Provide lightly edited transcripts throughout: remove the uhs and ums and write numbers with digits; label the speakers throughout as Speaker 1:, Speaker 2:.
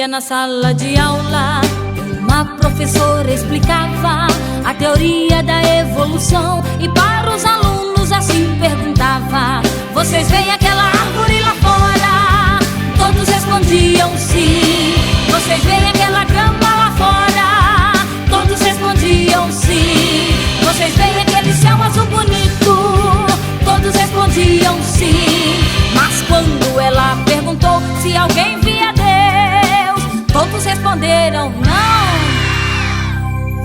Speaker 1: dia na sala de aula, uma professora explicava a teoria da evolução e para os alunos assim perguntava: vocês veem aquela árvore lá fora? Todos respondiam sim. Vocês veem aquela grama lá fora? Todos respondiam sim. Vocês veem aquele céu azul bonito? Todos respondiam sim. Mas quando ela perguntou se alguém via Deus, todos responderam não.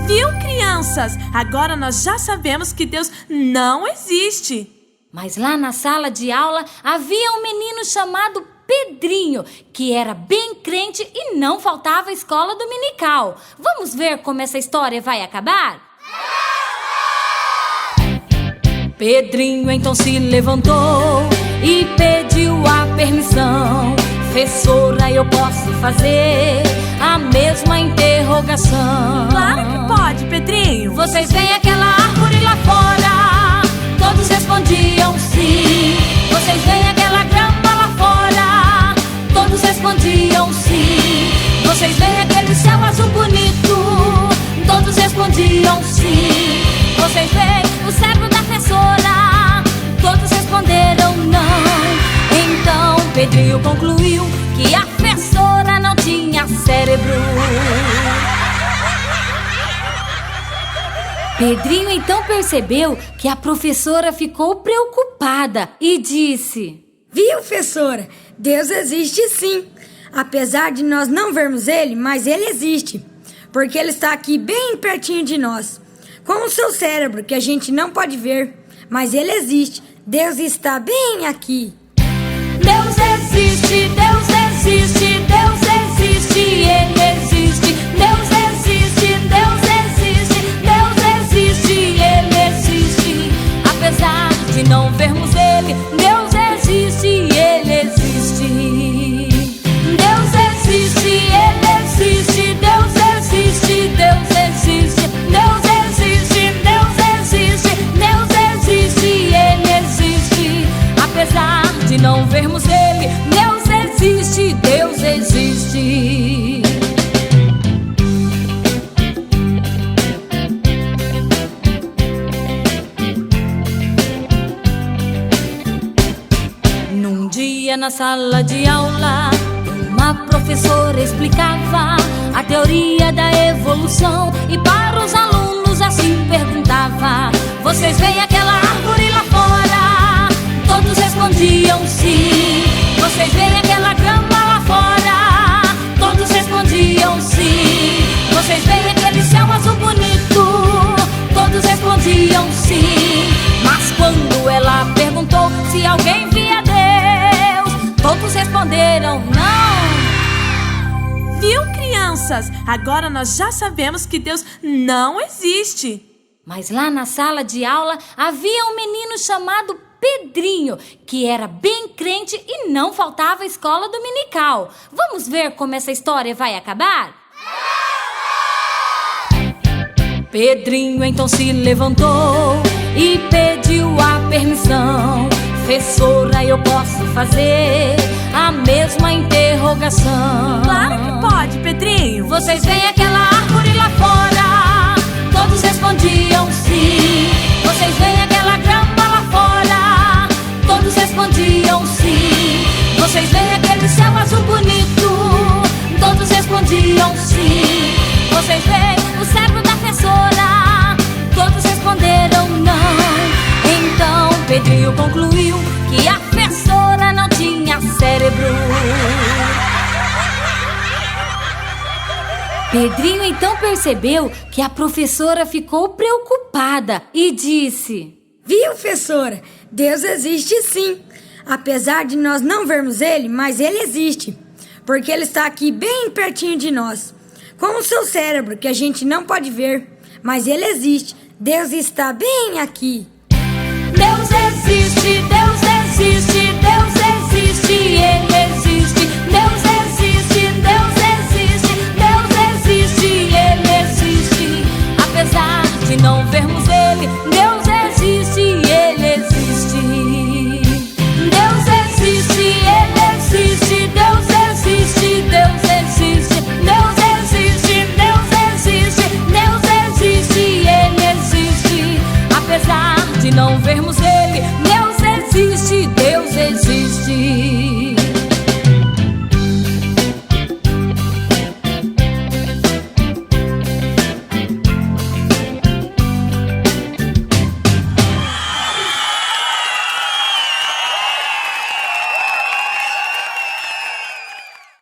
Speaker 2: Viu, crianças? Agora nós já sabemos que Deus não existe.
Speaker 1: Mas lá na sala de aula havia um menino chamado Pedrinho, que era bem crente e não faltava à escola dominical. Vamos ver como essa história vai acabar? Pedrinho então se levantou e pediu a permissão. Professora, eu posso fazer a mesma interrogação?
Speaker 2: Claro que pode, Pedrinho.
Speaker 1: Vocês veem aquela árvore lá fora? Todos respondiam sim. Vocês veem aquela grama lá fora? Todos respondiam sim. Vocês veem aquele céu azul bonito? Todos respondiam sim. Vocês veem o cérebro da professora? Todos responderam não. Então Pedrinho concluiu que a professora não tinha cérebro. Pedrinho então percebeu que a professora ficou preocupada e disse:
Speaker 3: viu, professora? Deus existe sim. Apesar de nós não vermos Ele, mas Ele existe. Porque Ele está aqui bem pertinho de nós. Com o seu cérebro, que a gente não pode ver, mas Ele existe. Deus está bem aqui.
Speaker 1: Deus existe, Deus existe, Deus existe, Ele existe. Deus existe, Deus existe, Deus existe, Ele existe. Apesar de não vermos Ele, Deus existe, Ele existe. Deus existe, Ele existe, Deus existe, Deus existe. Deus existe, Deus existe, Deus existe, Ele existe. Apesar de não vermos Ele, Deus existe, Deus existe. Num dia na sala de aula, uma professora explicava a teoria da evolução e para os alunos assim perguntava: vocês veem aquela árvore lá fora? Todos respondiam sim. Vocês veem aquela grama lá fora? Todos respondiam sim. Vocês veem aquele céu azul bonito? Todos respondiam sim. Mas quando ela perguntou se alguém via Deus, todos responderam não.
Speaker 2: Viu, crianças? Agora nós já sabemos que Deus não existe.
Speaker 1: Mas lá na sala de aula havia um menino chamado Pedrinho, que era bem crente e não faltava à escola dominical. Vamos ver como essa história vai acabar? Pedrinho então se levantou e pediu a permissão. Professora, eu posso fazer a mesma interrogação?
Speaker 2: Claro que pode, Pedrinho.
Speaker 1: Vocês veem aquela árvore lá fora? Todos respondiam sim. Vocês veem aquela grama lá fora? Todos respondiam sim. Vocês veem aquele céu azul bonito? Todos respondiam sim. Vocês veem o cérebro da professora? Todos responderam não. Então Pedrinho concluiu que a professora não tinha cérebro. Pedrinho então percebeu que a professora ficou preocupada e disse:
Speaker 3: viu, professora? Deus existe sim. Apesar de nós não vermos Ele, mas Ele existe. Porque Ele está aqui bem pertinho de nós. Com o seu cérebro, que a gente não pode ver, mas Ele existe. Deus está bem aqui.
Speaker 1: Deus existe, Deus existe, Deus existe, Ele existe. Deus existe, Deus existe, Deus existe, Ele existe. Apesar de não vermos Ele,